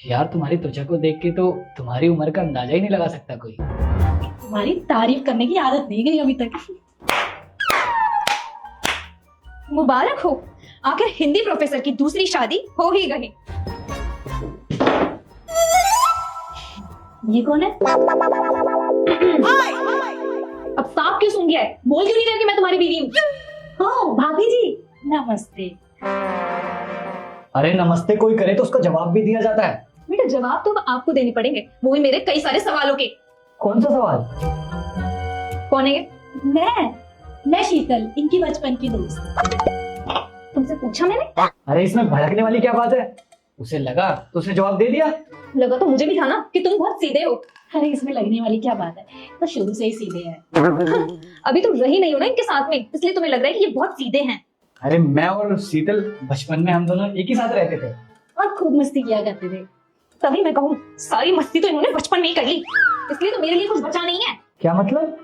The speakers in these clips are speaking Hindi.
यार तुम्हारी त्वचा को देख के तो तुम्हारी उम्र का अंदाजा ही नहीं लगा सकता कोई। तुम्हारी तारीफ करने की आदत नहीं गई अभी तक। मुबारक हो, आखिर हिंदी प्रोफेसर की दूसरी शादी हो ही गई। ये कौन है? अब साफ क्यों सूंघ गया है? बोल क्यों नहीं रहे कि मैं तुम्हारी बीवी हूँ? हो भाभी जी, नमस्ते। अरे नमस्ते कोई करे तो उसका जवाब भी दिया जाता है। बेटा जवाब तो अब आपको देने पड़ेंगे, वो भी मेरे कई सारे सवालों के। कौन सा सवाल? कौन है ये? मैं शीतल, इनकी बचपन की दोस्त। तुमसे पूछा मैंने? अरे इसमें भड़कने वाली क्या बात है? उसे लगा तो उसने जवाब दे दिया। लगा तो मुझे भी था ना कि तुम बहुत सीधे हो। अरे इसमें लगने वाली क्या बात है, तो शुरू से ही सीधे हैं। अभी तुम रही नहीं हो ना इनके साथ में, इसलिए तुम्हें लग रहा है कि ये बहुत सीधे हैं। अरे मैं और शीतल बचपन में हम दोनों एक ही साथ रहते थे और खूब मस्ती किया करते थे। तभी मैं कहूँ सारी मस्ती तो इन्होंने बचपन में ही कर ली, इसलिए तो मेरे लिए कुछ बचा नहीं है। क्या मतलब?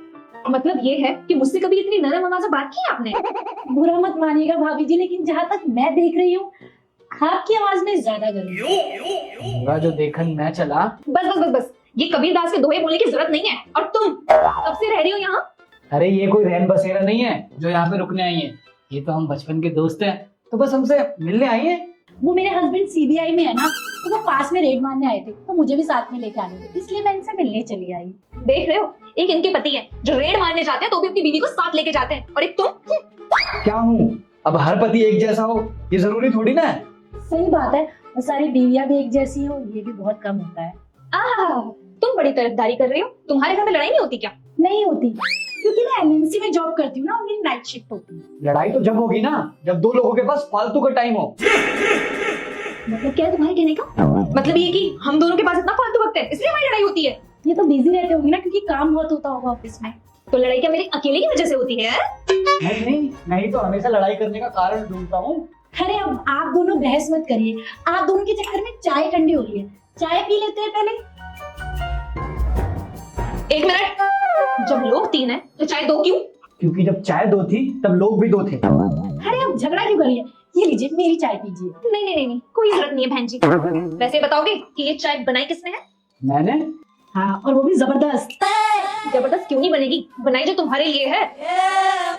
मतलब ये है कि मुझसे कभी इतनी नरम आवाज़ बात की आपने? बुरा मत मानिएगा भाभी जी, लेकिन जहाँ तक मैं देख रही हूँ आपकी आवाज में ज्यादा गर्म। पूरा जो देखन मैं चला। बस बस बस बस, ये कबीरदास के दोहे बोलने की जरूरत नहीं है। और तुम कब से रह रही हो यहाँ? अरे ये कोई रहन बसेरा नहीं है जो यहाँ पे रुकने आई है, ये तो हम बचपन के दोस्त हैं, तो बस हमसे मिलने आई है। वो मेरे हस्बैंड सीबीआई में है ना, तो वो पास में रेड मारने आए थे, तो मुझे भी साथ में लेके आने थे, इसलिए मैं इनसे मिलने चली आई। देख रहे हो, एक इनके पति है जो रेड मारने जाते हैं तो भी अपनी बीवी को साथ लेके जाते हैं, और एक तुम। क्या हूँ? अब हर पति एक जैसा हो ये जरूरी थोड़ी ना है। सही बात है, और सारी बीवियां भी एक जैसी हो ये भी बहुत कम होता है। तुम बड़ी तरफदारी कर रही हो। तुम्हारे घर में लड़ाई नहीं होती क्या? नहीं होती, क्योंकि मैं एमएनसी में जॉब करती हूँ ना, और मेरी नाइट शिफ्ट होती है। लड़ाई तो जब होगी ना जब दो लोगों के पास फालतू का टाइम हो। मतलब क्या है तुम्हारे कहने का? मतलब ये कि हम दोनों के पास इतना फालतू वक्त है इसलिए हमारी लड़ाई होती है। ये तो बिजी रहते होंगे ना, क्योंकि काम बहुत होता होगा ऑफिस में। तो लड़ाई क्या मेरी अकेले की वजह से होती है? नहीं, मैं ही तो हमेशा लड़ाई करने का कारण ढूंढता हूँ। अरे अब आप दोनों बहस मत करिए, आप दोनों के चक्कर में चाय ठंडी हो रही है, चाय पी लेते हैं पहले। एक मिनट, जब लोग तीन हैं तो चाय दो क्यों? क्योंकि जब चाय दो थी तब लोग भी दो थे। अरे अब झगड़ा क्यों करिए, ये लीजिए मेरी चाय पीजिए। नहीं नहीं नहीं नहीं, कोई जरूरत नहीं है बहन जी। वैसे बताओगे कि ये चाय बनाई किसने है? मैंने। हाँ, और वो भी जबरदस्त। जबरदस्त क्यों नहीं बनेगी, बनाई जो तुम्हारे लिए है।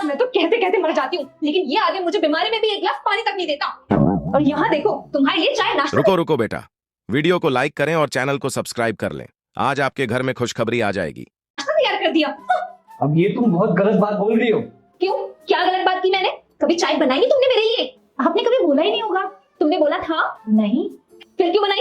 मैं तो कहते कहते मर जाती हूँ, लेकिन ये आगे मुझे बीमारी में भी एक गिलास पानी तक नहीं देता। और यहाँ देखो, तुम्हारे लिए चाय नाश्ता। रुको रुको बेटा, वीडियो को लाइक करें और चैनल को सब्सक्राइब कर लें। आज आपके घर में खुशखबरी आ जाएगी। तैयार कर दिया। अब ये तुम बहुत गलत बात बोल रही हो। क्यों? क्या गलत बात की मैंने? कभी चाय बनाई नहीं तुमने मेरे लिए? आपने कभी बोला ही नहीं होगा। तुमने बोला था? नहीं। फिर क्यों बनाई?